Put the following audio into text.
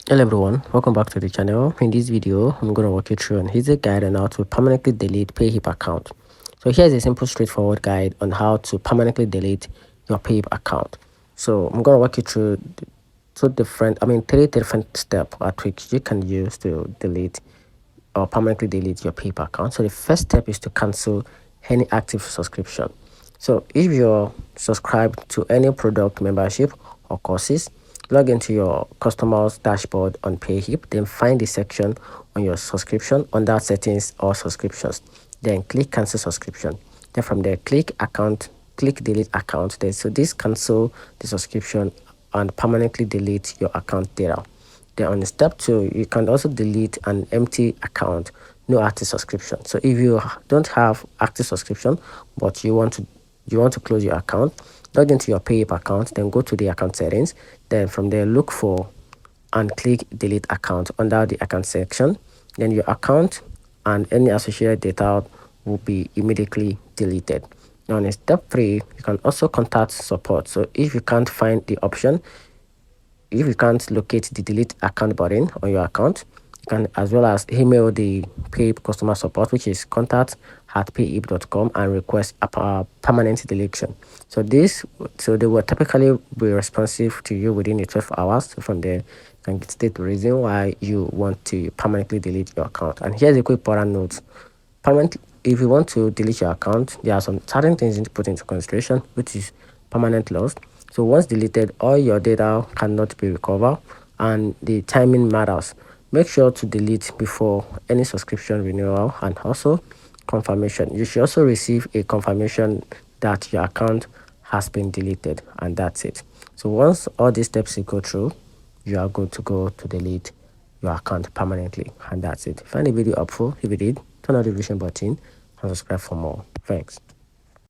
Hello everyone, welcome back to the channel. In this video, I'm going to walk you through an easy guide on how to permanently delete Payhip account. So here's a simple, straightforward guide on how to permanently delete your Payhip account. So I'm going to walk you through three different steps at which you can use to delete or permanently delete your Payhip account. So the first step is to cancel any active subscription. So if you're subscribed to any product membership or courses, log into your customers dashboard on Payhip, then find the section on your subscription under settings or subscriptions, then click cancel subscription. Then from there, click delete account. Then so this cancel the subscription and permanently delete your account data. Then on step 2, you can also delete an empty account, no active subscription. So if you don't have active subscription but you want to close your account, log into your Payhip account, then go to the account settings, then from there look for and click delete account under the account section. Then your account and any associated data will be immediately deleted. Now in step 3, you can also contact support. So if you can't find the option, if you can't locate the delete account button on your account, you can as well as email the Payhip customer support, which is contact@payhip.com, and request a permanent deletion. So they will typically be responsive to you within the 12 hours. So from there, you can state the reason why you want to permanently delete your account. And here's a quick important note: if you want to delete your account, there are some certain things you need to put into consideration, which is permanent loss. So once deleted, all your data cannot be recovered, and the timing matters. Make sure to delete before any subscription renewal, and also confirmation. You should also receive a confirmation that your account has been deleted, and that's it. So once all these steps you go through, you are good to go to delete your account permanently, and that's it. If you find the video helpful, if you did, turn on the notification button and subscribe for more. Thanks.